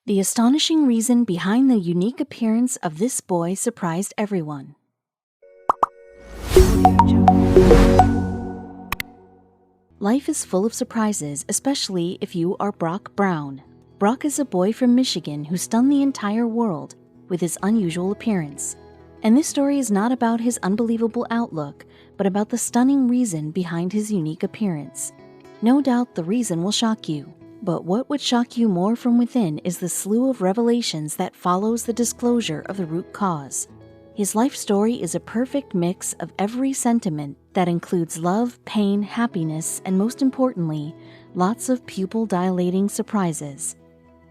The astonishing reason behind the unique appearance of this boy surprised everyone. Life is full of surprises, especially if you are Brock Brown. Brock is a boy from Michigan who stunned the entire world with his unusual appearance. And this story is not about his unbelievable outlook, but about the stunning reason behind his unique appearance. No doubt the reason will shock you, but what would shock you more from within is the slew of revelations that follows the disclosure of the root cause. His life story is a perfect mix of every sentiment that includes love, pain, happiness, and most importantly, lots of pupil-dilating surprises.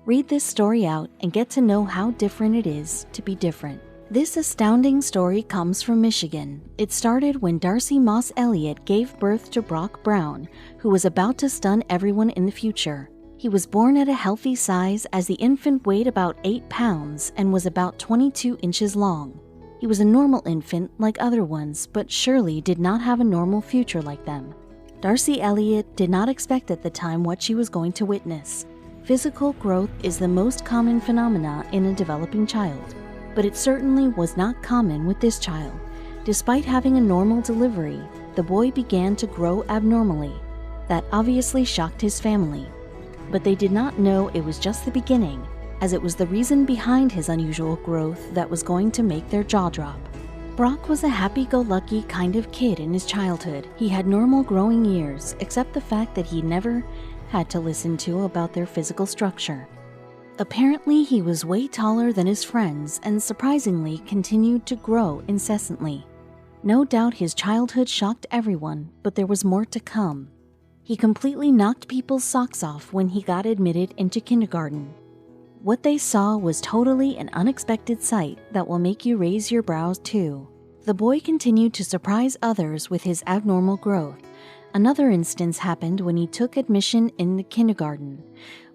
Read this story out and get to know how different it is to be different. This astounding story comes from Michigan. It started when Darcy Moss Elliott gave birth to Brock Brown, who was about to stun everyone in the future. He was born at a healthy size as the infant weighed about 8 pounds and was about 22 inches long. He was a normal infant like other ones, but surely did not have a normal future like them. Darcy Elliott did not expect at the time what she was going to witness. Physical growth is the most common phenomena in a developing child, but it certainly was not common with this child. Despite having a normal delivery, the boy began to grow abnormally. That obviously shocked his family. But they did not know it was just the beginning, as it was the reason behind his unusual growth that was going to make their jaw drop. Brock was a happy-go-lucky kind of kid in his childhood. He had normal growing years, except the fact that he never had to listen to about their physical structure. Apparently, he was way taller than his friends and surprisingly continued to grow incessantly. No doubt his childhood shocked everyone, but there was more to come. He completely knocked people's socks off when he got admitted into kindergarten. What they saw was totally an unexpected sight that will make you raise your brows too. The boy continued to surprise others with his abnormal growth. Another instance happened when he took admission in the kindergarten.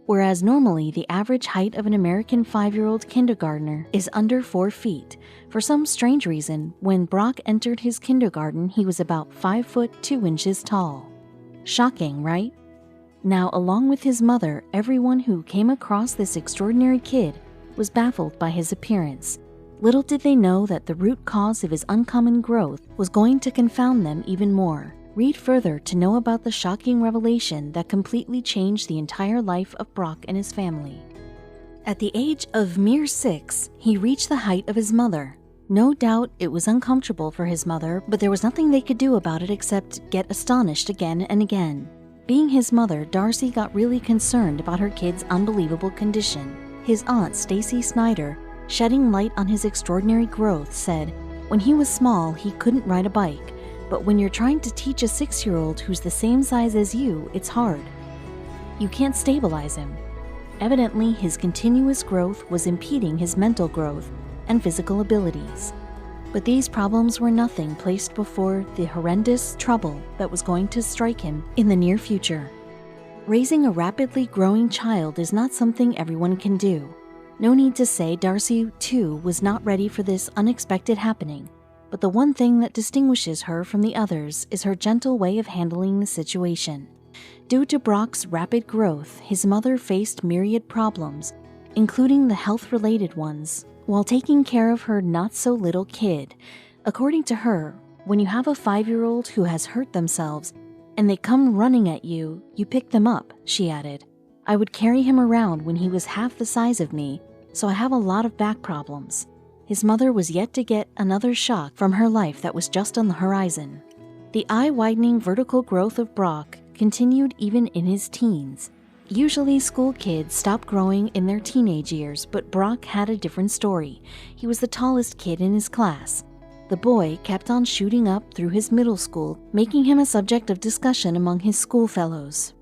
Whereas normally the average height of an American 5-year-old kindergartner is under 4 feet. For some strange reason, when Brock entered his kindergarten, he was about 5 foot 2 inches tall. Shocking, right? Now, along with his mother, everyone who came across this extraordinary kid was baffled by his appearance. Little did they know that the root cause of his uncommon growth was going to confound them even more. Read further to know about the shocking revelation that completely changed the entire life of Brock and his family. At the age of mere 6, he reached the height of his mother. No doubt it was uncomfortable for his mother, but there was nothing they could do about it except get astonished again and again. Being his mother, Darcy got really concerned about her kid's unbelievable condition. His aunt, Stacy Snyder, shedding light on his extraordinary growth, said, "When he was small, he couldn't ride a bike. But when you're trying to teach a 6-year-old who's the same size as you, it's hard. You can't stabilize him." Evidently, his continuous growth was impeding his mental growth and physical abilities. But these problems were nothing placed before the horrendous trouble that was going to strike him in the near future. Raising a rapidly growing child is not something everyone can do. No need to say Darcy, too, was not ready for this unexpected happening. But the one thing that distinguishes her from the others is her gentle way of handling the situation. Due to Brock's rapid growth, his mother faced myriad problems, including the health-related ones, while taking care of her not-so-little kid. According to her, when you have a 5-year-old who has hurt themselves and they come running at you, you pick them up, she added. "I would carry him around when he was half the size of me, so I have a lot of back problems." His mother was yet to get another shock from her life that was just on the horizon. The eye-widening vertical growth of Brock continued even in his teens. Usually school kids stop growing in their teenage years, but Brock had a different story. He was the tallest kid in his class. The boy kept on shooting up through his middle school, making him a subject of discussion among his schoolfellows.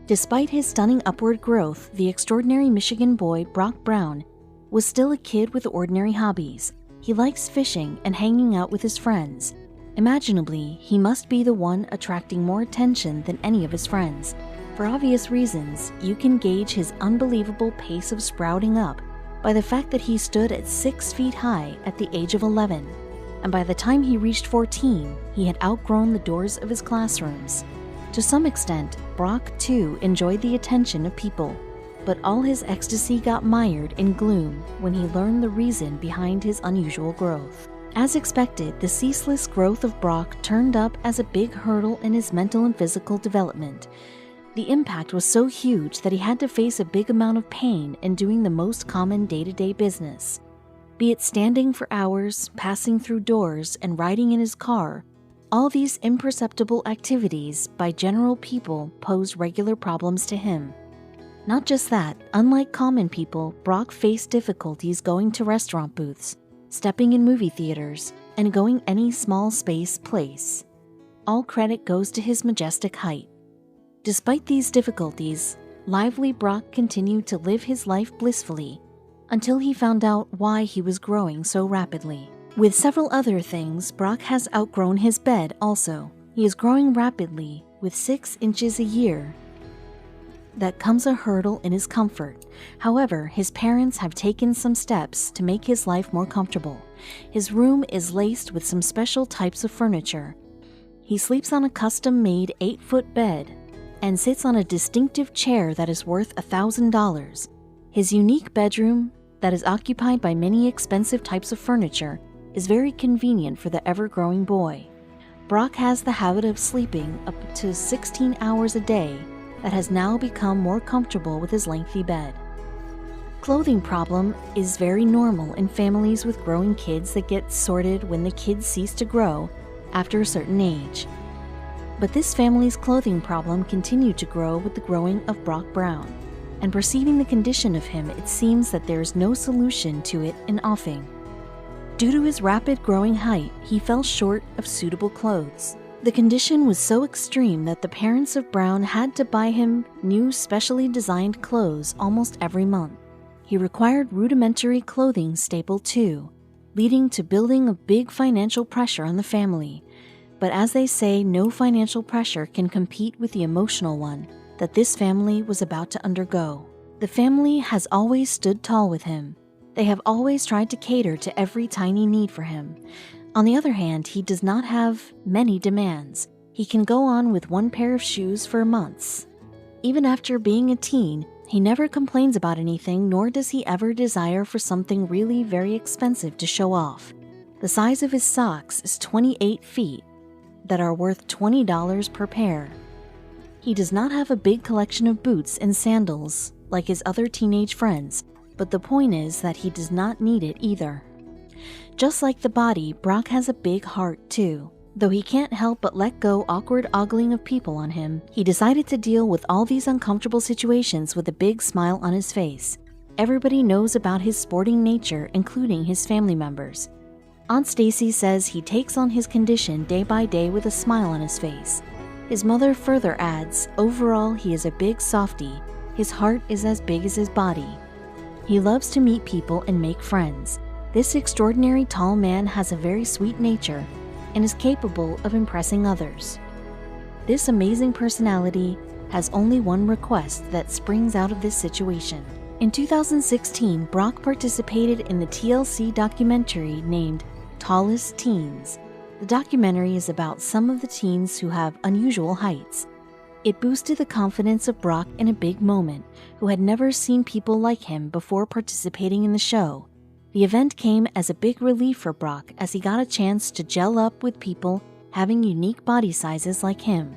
Despite his stunning upward growth, the extraordinary Michigan boy, Brock Brown, was still a kid with ordinary hobbies. He likes fishing and hanging out with his friends. Imaginably, he must be the one attracting more attention than any of his friends. For obvious reasons, you can gauge his unbelievable pace of sprouting up by the fact that he stood at 6 feet high at the age of 11, and by the time he reached 14, he had outgrown the doors of his classrooms. To some extent, Brock, too, enjoyed the attention of people. but all his ecstasy got mired in gloom when he learned the reason behind his unusual growth. As expected, the ceaseless growth of Brock turned up as a big hurdle in his mental and physical development. The impact was so huge that he had to face a big amount of pain in doing the most common day-to-day business. Be it standing for hours, passing through doors, and riding in his car, all these imperceptible activities by general people posed regular problems to him. Not just that, unlike common people, Brock faced difficulties going to restaurant booths, stepping in movie theaters, and going any small space place. All credit goes to his majestic height. Despite these difficulties, lively Brock continued to live his life blissfully until he found out why he was growing so rapidly. With several other things, Brock has outgrown his bed also. He is growing rapidly, with 6 inches a year. That comes a hurdle in his comfort. However, his parents have taken some steps to make his life more comfortable. His room is laced with some special types of furniture. He sleeps on a custom-made 8-foot bed and sits on a distinctive chair that is worth $1,000. His unique bedroom, that is occupied by many expensive types of furniture, is very convenient for the ever-growing boy. Brock has the habit of sleeping up to 16 hours a day that has now become more comfortable with his lengthy bed. Clothing problem is very normal in families with growing kids that get sorted when the kids cease to grow after a certain age. But this family's clothing problem continued to grow with the growing of Brock Brown, and perceiving the condition of him, it seems that there is no solution to it in offing. Due to his rapid growing height, he fell short of suitable clothes. The condition was so extreme that the parents of Brown had to buy him new specially designed clothes almost every month. He required rudimentary clothing staple too, leading to building a big financial pressure on the family. But as they say, no financial pressure can compete with the emotional one that this family was about to undergo. The family has always stood tall with him. They have always tried to cater to every tiny need for him. On the other hand, he does not have many demands. He can go on with 1 pair of shoes for months. Even after being a teen, he never complains about anything, nor does he ever desire for something really very expensive to show off. The size of his socks is 28 feet, that are worth $20 per pair. He does not have a big collection of boots and sandals like his other teenage friends, but the point is that he does not need it either. Just like the body, Brock has a big heart too. Though he can't help but let go awkward ogling of people on him, he decided to deal with all these uncomfortable situations with a big smile on his face. Everybody knows about his sporting nature, including his family members. Aunt Stacy says he takes on his condition day by day with a smile on his face. His mother further adds, overall he is a big softie. His heart is as big as his body. He loves to meet people and make friends. This extraordinary tall man has a very sweet nature and is capable of impressing others. This amazing personality has only one request that springs out of this situation. In 2016, Brock participated in the TLC documentary named Tallest Teens. The documentary is about some of the teens who have unusual heights. It boosted the confidence of Brock in a big moment, who had never seen people like him before participating in the show. The event came as a big relief for Brock as he got a chance to gel up with people having unique body sizes like him.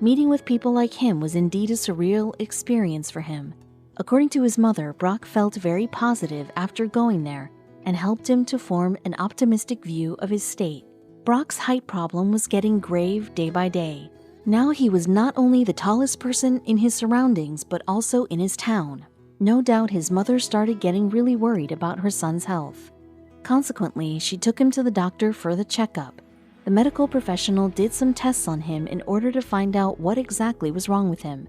Meeting with people like him was indeed a surreal experience for him. According to his mother, Brock felt very positive after going there and helped him to form an optimistic view of his state. Brock's height problem was getting grave day by day. Now he was not only the tallest person in his surroundings, but also in his town. No doubt his mother started getting really worried about her son's health. Consequently, she took him to the doctor for the checkup. The medical professional did some tests on him in order to find out what exactly was wrong with him.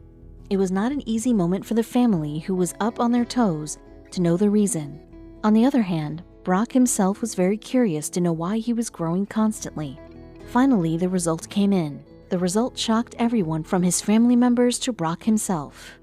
It was not an easy moment for the family, who was up on their toes to know the reason. On the other hand, Brock himself was very curious to know why he was growing constantly. Finally, the result came in. The result shocked everyone from his family members to Brock himself.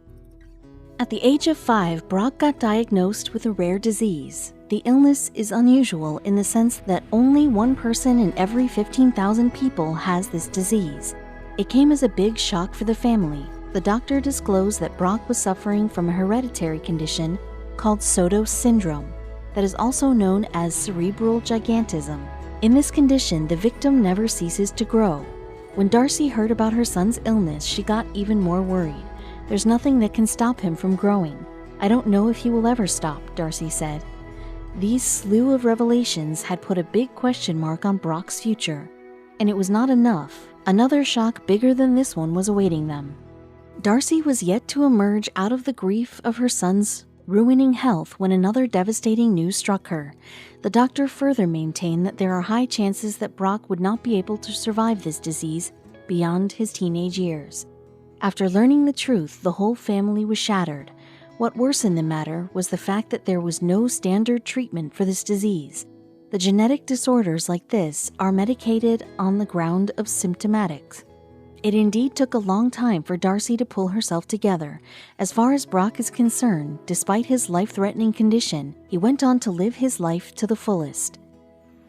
At the age of 5, Brock got diagnosed with a rare disease. The illness is unusual in the sense that only 1 person in every 15,000 people has this disease. It came as a big shock for the family. the doctor disclosed that Brock was suffering from a hereditary condition called Soto syndrome that is also known as cerebral gigantism. In this condition, the victim never ceases to grow. When Darcy heard about her son's illness, she got even more worried. There's nothing that can stop him from growing. I don't know if he will ever stop, Darcy said. These slew of revelations had put a big question mark on Brock's future. And it was not enough. Another shock bigger than this one was awaiting them. Darcy was yet to emerge out of the grief of her son's ruining health when another devastating news struck her. The doctor further maintained that there are high chances that Brock would not be able to survive this disease beyond his teenage years. After learning the truth, the whole family was shattered. What worsened the matter was the fact that there was no standard treatment for this disease. The genetic disorders like this are medicated on the ground of symptomatics. It indeed took a long time for Darcy to pull herself together. As far as Brock is concerned, despite his life-threatening condition, he went on to live his life to the fullest.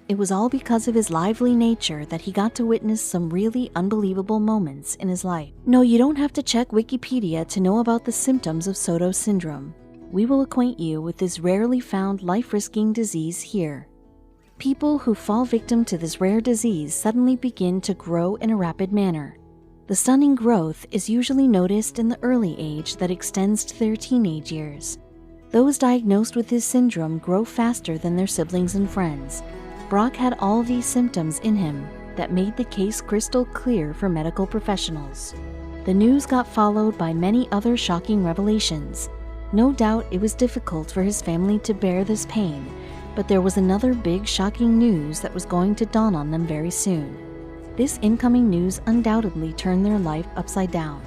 It was all because of his lively nature that he got to witness some really unbelievable moments in his life. No, you don't have to check Wikipedia to know about the symptoms of Soto syndrome. We will acquaint you with this rarely found life-risking disease here. People who fall victim to this rare disease suddenly begin to grow in a rapid manner. The stunning growth is usually noticed in the early age that extends to their teenage years. Those diagnosed with this syndrome grow faster than their siblings and friends. Brock had all these symptoms in him that made the case crystal clear for medical professionals. The news got followed by many other shocking revelations. No doubt it was difficult for his family to bear this pain, but there was another big shocking news that was going to dawn on them very soon. This incoming news undoubtedly turned their life upside down.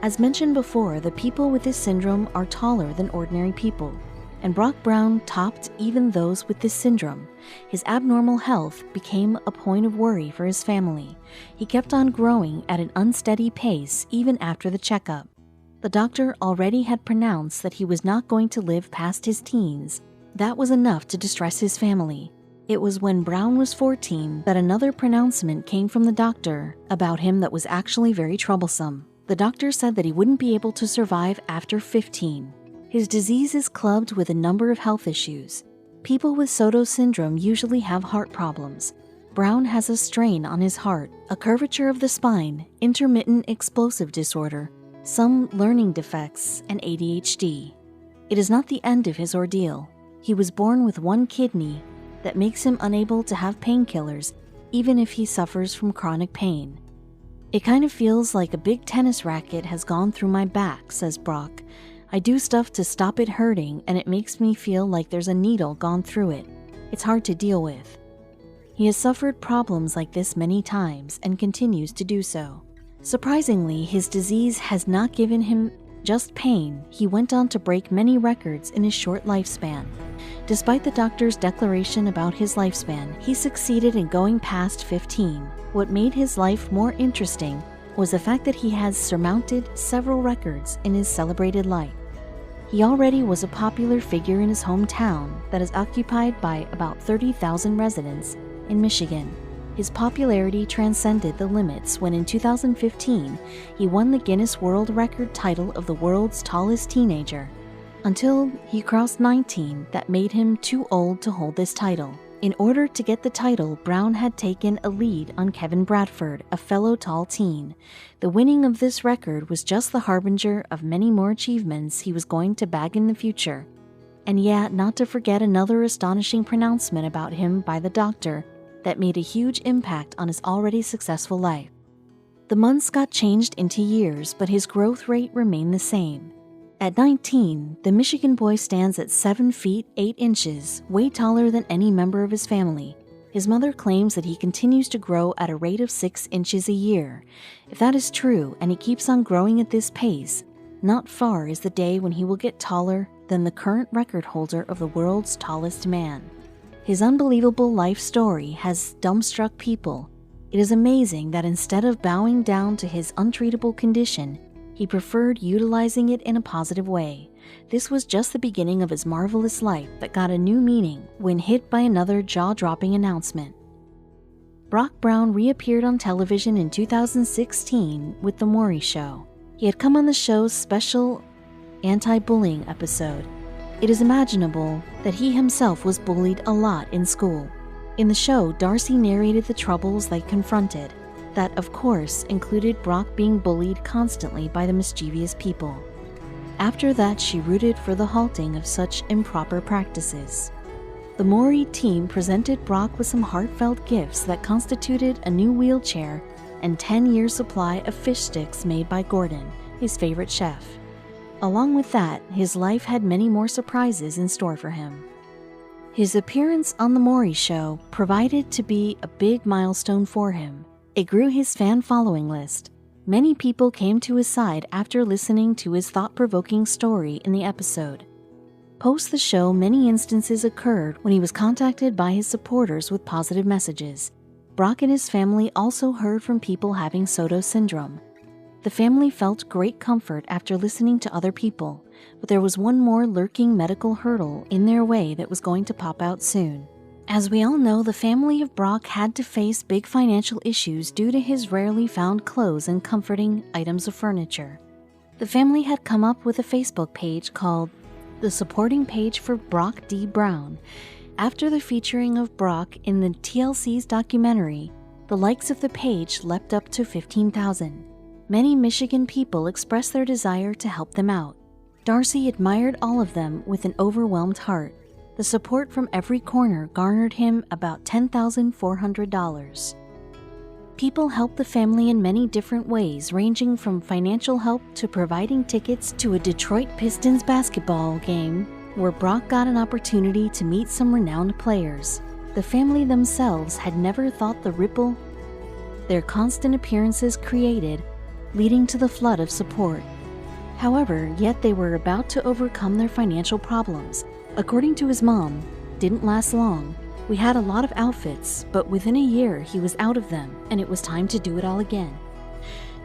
As mentioned before, the people with this syndrome are taller than ordinary people, and Brock Brown topped even those with this syndrome. His abnormal health became a point of worry for his family. He kept on growing at an unsteady pace even after the checkup. The doctor already had pronounced that he was not going to live past his teens. That was enough to distress his family. It was when Brown was 14 that another pronouncement came from the doctor about him that was actually very troublesome. The doctor said that he wouldn't be able to survive after 15. His disease is clubbed with a number of health issues. People with Soto syndrome usually have heart problems. Brown has a strain on his heart, a curvature of the spine, intermittent explosive disorder, some learning defects, and ADHD. It is not the end of his ordeal. He was born with one kidney that makes him unable to have painkillers, even if he suffers from chronic pain. It kind of feels like a big tennis racket has gone through my back, says Brock. I do stuff to stop it hurting, and it makes me feel like there's a needle gone through it. It's hard to deal with. He has suffered problems like this many times and continues to do so. Surprisingly, his disease has not given him just pain. He went on to break many records in his short lifespan. Despite the doctor's declaration about his lifespan, he succeeded in going past 15. What made his life more interesting was the fact that he has surmounted several records in his celebrated life. He already was a popular figure in his hometown that is occupied by about 30,000 residents in Michigan. His popularity transcended the limits when in 2015 he won the Guinness World Record title of the world's tallest teenager, until he crossed 19 that made him too old to hold this title. In order to get the title, Brown had taken a lead on Kevin Bradford, a fellow tall teen. The winning of this record was just the harbinger of many more achievements he was going to bag in the future. And yet, not to forget another astonishing pronouncement about him by the doctor that made a huge impact on his already successful life. The months got changed into years, but his growth rate remained the same. At 19, the Michigan boy stands at 7 feet 8 inches, way taller than any member of his family. His mother claims that he continues to grow at a rate of 6 inches a year. If that is true, and he keeps on growing at this pace, not far is the day when he will get taller than the current record holder of the world's tallest man. His unbelievable life story has dumbstruck people. It is amazing that instead of bowing down to his untreatable condition, he preferred utilizing it in a positive way. This was just the beginning of his marvelous life that got a new meaning when hit by another jaw-dropping announcement. Brock Brown reappeared on television in 2016 with The Maury Show. He had come on the show's special anti-bullying episode. It is imaginable that he himself was bullied a lot in school. In the show, Darcy narrated the troubles they confronted. That, of course, included Brock being bullied constantly by the mischievous people. After that, she rooted for the halting of such improper practices. The Mori team presented Brock with some heartfelt gifts that constituted a new wheelchair and 10-year supply of fish sticks made by Gordon, his favorite chef. Along with that, his life had many more surprises in store for him. His appearance on The Maury Show provided to be a big milestone for him. It grew his fan following list. Many people came to his side after listening to his thought-provoking story in the episode. Post the show, many instances occurred when he was contacted by his supporters with positive messages. Brock and his family also heard from people having Soto syndrome. The family felt great comfort after listening to other people, but there was one more lurking medical hurdle in their way that was going to pop out soon. As we all know, the family of Brock had to face big financial issues due to his rarely found clothes and comforting items of furniture. The family had come up with a Facebook page called the Supporting Page for Brock D. Brown. After the featuring of Brock in the TLC's documentary, the likes of the page leapt up to 15,000. Many Michigan people expressed their desire to help them out. Darcy admired all of them with an overwhelmed heart. The support from every corner garnered him about $10,400. People helped the family in many different ways, ranging from financial help to providing tickets to a Detroit Pistons basketball game, where Brock got an opportunity to meet some renowned players. The family themselves had never thought the ripple their constant appearances created, leading to the flood of support. However, yet they were about to overcome their financial problems. According to his mom, didn't last long. We had a lot of outfits, but within a year he was out of them, and it was time to do it all again.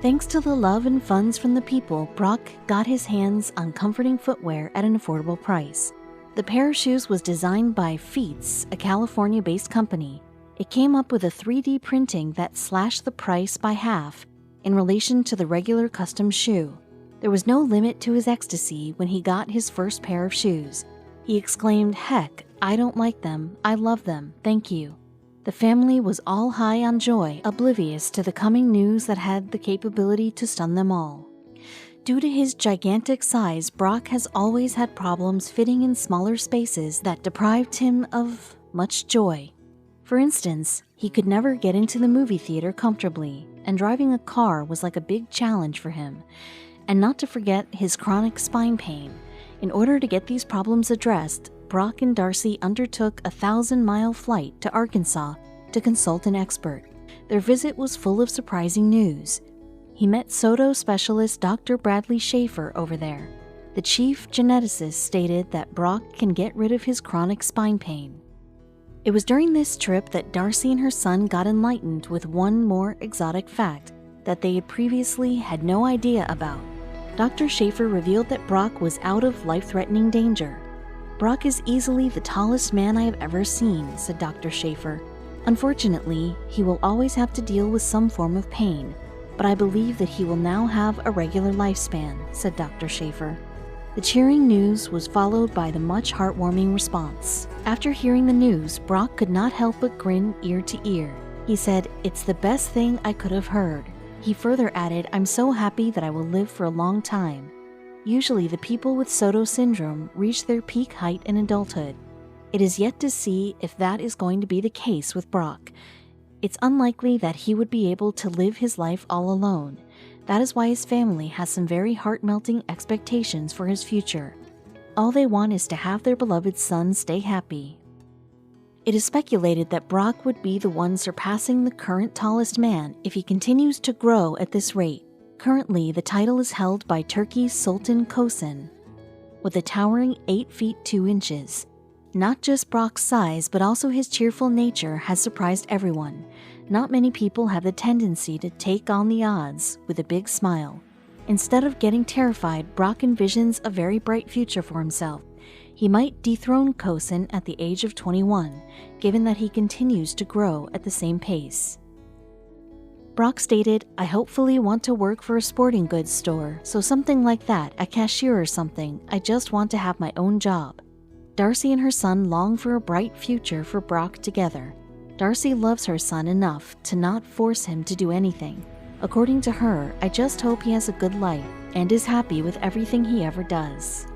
Thanks to the love and funds from the people, Brock got his hands on comforting footwear at an affordable price. The pair of shoes was designed by Feets, a California-based company. It came up with a 3D printing that slashed the price by half in relation to the regular custom shoe. There was no limit to his ecstasy when he got his first pair of shoes. He exclaimed, "Heck, I don't like them. I love them. Thank you." The family was all high on joy, oblivious to the coming news that had the capability to stun them all. Due to his gigantic size, Brock has always had problems fitting in smaller spaces that deprived him of much joy. For instance, he could never get into the movie theater comfortably, and driving a car was like a big challenge for him. And not to forget his chronic spine pain. In order to get these problems addressed, Brock and Darcy undertook a 1,000-mile flight to Arkansas to consult an expert. Their visit was full of surprising news. He met Soto specialist Dr. Bradley Schaefer over there. The chief geneticist stated that Brock can get rid of his chronic spine pain. It was during this trip that Darcy and her son got enlightened with one more exotic fact that they had previously had no idea about. Dr. Schaefer revealed that Brock was out of life-threatening danger. "Brock is easily the tallest man I have ever seen," said Dr. Schaefer. "Unfortunately, he will always have to deal with some form of pain, but I believe that he will now have a regular lifespan," said Dr. Schaefer. The cheering news was followed by the much heartwarming response. After hearing the news, Brock could not help but grin ear to ear. He said, "It's the best thing I could have heard." He further added, "I'm so happy that I will live for a long time." Usually, the people with Soto syndrome reach their peak height in adulthood. It is yet to see if that is going to be the case with Brock. It's unlikely that he would be able to live his life all alone. That is why his family has some very heart-melting expectations for his future. All they want is to have their beloved son stay happy. It is speculated that Brock would be the one surpassing the current tallest man if he continues to grow at this rate. Currently, the title is held by Turkey's Sultan Kosin, with a towering 8 feet 2 inches. Not just Brock's size, but also his cheerful nature has surprised everyone. Not many people have the tendency to take on the odds with a big smile. Instead of getting terrified, Brock envisions a very bright future for himself. He might dethrone Kosin at the age of 21, given that he continues to grow at the same pace. Brock stated, "I hopefully want to work for a sporting goods store, so something like that, a cashier or something. I just want to have my own job." Darcy and her son long for a bright future for Brock together. Darcy loves her son enough to not force him to do anything. According to her, "I just hope he has a good life and is happy with everything he ever does."